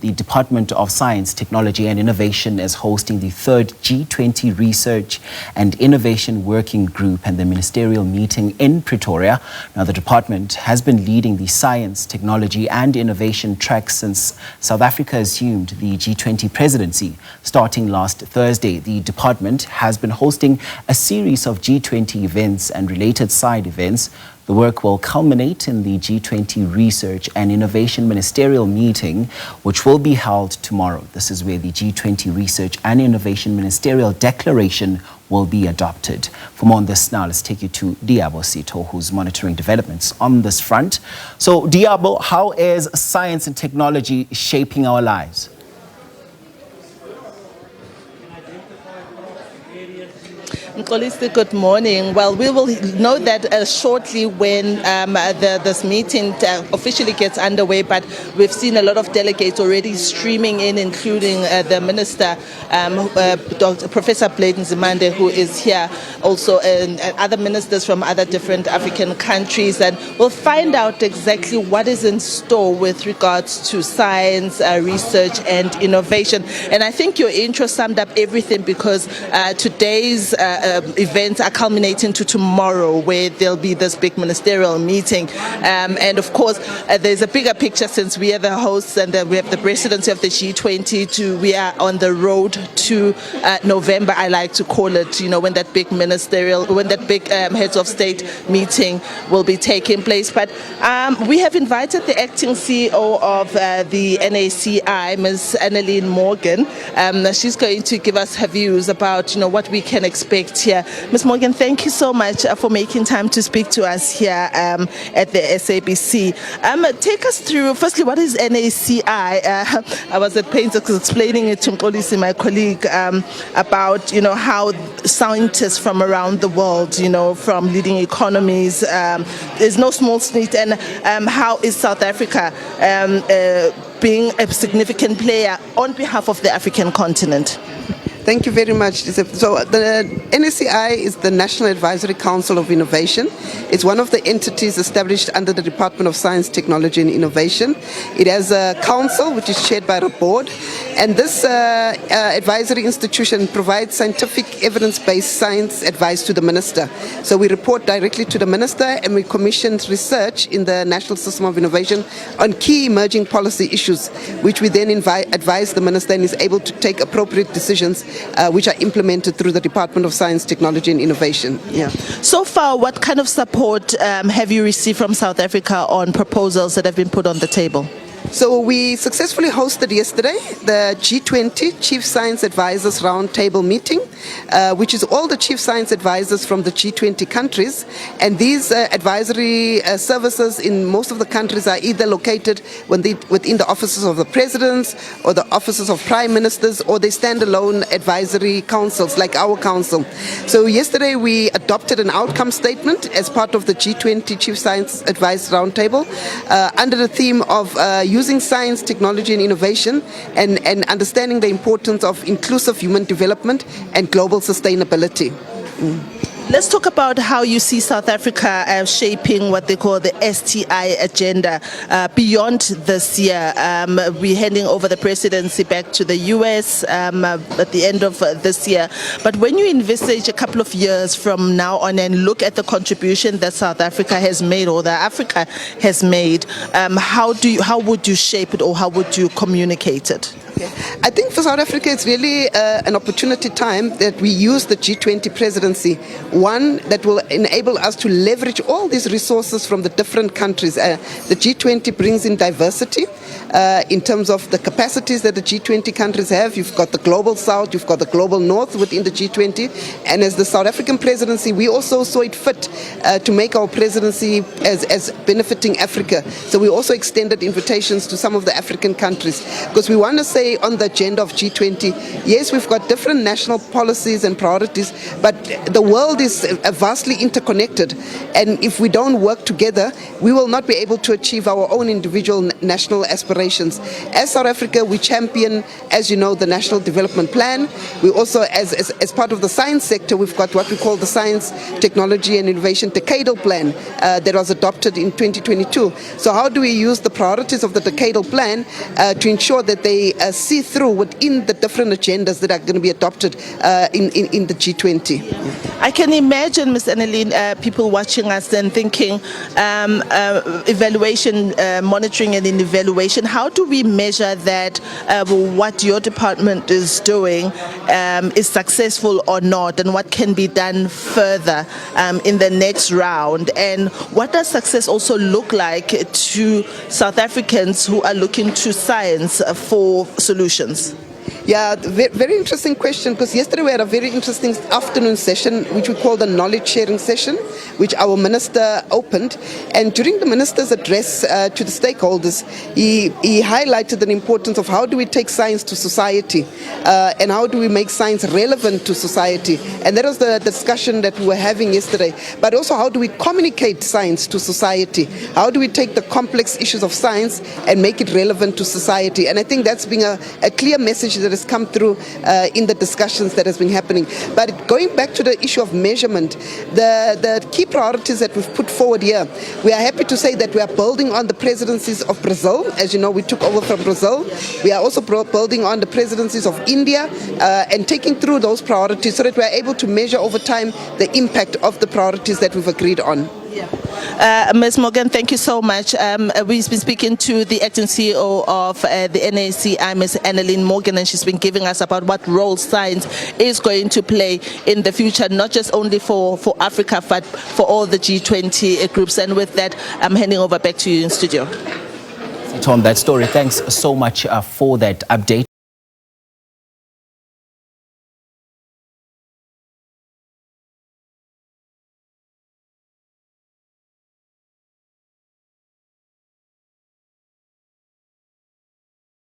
The Department of Science, Technology and Innovation is hosting the third G20 Research and Innovation Working Group and the ministerial meeting in Pretoria. Now, the department has been leading the science, technology and innovation track since South Africa assumed the G20 presidency. Starting last Thursday, the department has been hosting a series of G20 events and related side events. The work will culminate in the G20 Research and Innovation Ministerial Meeting, which will be held tomorrow. This is where the G20 Research and Innovation Ministerial Declaration will be adopted. For more on this now, let's take you to Diabo Sito, who's monitoring developments on this front. So, Diabo, how is science and technology shaping our lives? Good morning. Well, we will know that shortly when this meeting officially gets underway, but we've seen a lot of delegates already streaming in, including the Minister, Dr. Professor Bladen Zimande, who is here, also and other ministers from other different African countries, and we'll find out exactly what is in store with regards to science, research and innovation. And I think your intro summed up everything, because today's events are culminating to tomorrow, where there'll be this big ministerial meeting. And of course, there's a bigger picture, since we are the hosts and we have the presidency of the G20. We are on the road to November, I like to call it, when that big heads of state meeting will be taking place. But we have invited the acting CEO of the NACI, Ms. Anneline Morgan. She's going to give us her views about what we can expect here. Ms. Morgan, thank you so much for making time to speak to us here at the SABC. Take us through, firstly, what is NACI? I was at pains of explaining it to Mkolisi, my colleague, about how scientists from around the world, from leading economies, there's no small sneak, and how is South Africa being a significant player on behalf of the African continent? Thank you very much. So the NACI is the National Advisory Council of Innovation. It's one of the entities established under the Department of Science, Technology and Innovation. It has a council which is chaired by a board, and this advisory institution provides scientific evidence-based science advice to the minister. So we report directly to the minister, and we commission research in the National System of Innovation on key emerging policy issues, which we then advise the minister, and is able to take appropriate decisions which are implemented through the Department of Science, Technology and Innovation. Yeah. So far, what kind of support have you received from South Africa on proposals that have been put on the table? So we successfully hosted yesterday the G20 Chief Science Advisers Roundtable meeting, which is all the Chief Science Advisers from the G20 countries. And these advisory services in most of the countries are either located within the offices of the presidents or the offices of prime ministers, or they stand alone advisory councils like our council. So yesterday we adopted an outcome statement as part of the G20 Chief Science Advisers Roundtable under the theme of using science, technology and innovation, and understanding the importance of inclusive human development and global sustainability. Let's talk about how you see South Africa shaping what they call the STI agenda beyond this year. We're handing over the presidency back to the US at the end of this year. But when you envisage a couple of years from now on and look at the contribution that South Africa has made, or that Africa has made, how would you shape it, or how would you communicate it? I think for South Africa, it's really an opportunity time that we use the G20 presidency, one that will enable us to leverage all these resources from the different countries. The G20 brings in diversity in terms of the capacities that the G20 countries have. You've got the global south, you've got the global north within the G20, and as the South African presidency, we also saw it fit to make our presidency as benefiting Africa. So we also extended invitations to some of the African countries, because we want to say stay on the agenda of G20. Yes, we've got different national policies and priorities, but the world is vastly interconnected. And if we don't work together, we will not be able to achieve our own individual national aspirations. As South Africa, we champion, as you know, the National Development Plan. We also, as part of the science sector, we've got what we call the Science, Technology and Innovation Decadal Plan that was adopted in 2022. So how do we use the priorities of the Decadal Plan to ensure that they see through within the different agendas that are going to be adopted in the G20? I can imagine, Ms. Anneline, people watching us then thinking, evaluation, monitoring and evaluation, how do we measure that what your department is doing is successful or not, and what can be done further in the next round? And what does success also look like to South Africans who are looking to science for solutions? Yeah, very interesting question, because yesterday we had a very interesting afternoon session which we called the knowledge sharing session, which our minister opened. And during the minister's address to the stakeholders, he highlighted the importance of how do we take science to society and how do we make science relevant to society. And that was the discussion that we were having yesterday. But also, how do we communicate science to society? How do we take the complex issues of science and make it relevant to society? And I think that's been a clear message that has come through in the discussions that has been happening. But going back to the issue of measurement, the key priorities that we've put forward here, we are happy to say that we are building on the presidencies of Brazil. As you know, we took over from Brazil. We are also building on the presidencies of India and taking through those priorities so that we are able to measure over time the impact of the priorities that we've agreed on. Ms. Morgan, thank you so much. We've been speaking to the acting CEO of the NACI, Ms. Anneline Morgan, and she's been giving us about what role science is going to play in the future, not just only for Africa, but for all the G20 groups. And with that, I'm handing over back to you in studio. Tom, that story. Thanks so much for that update.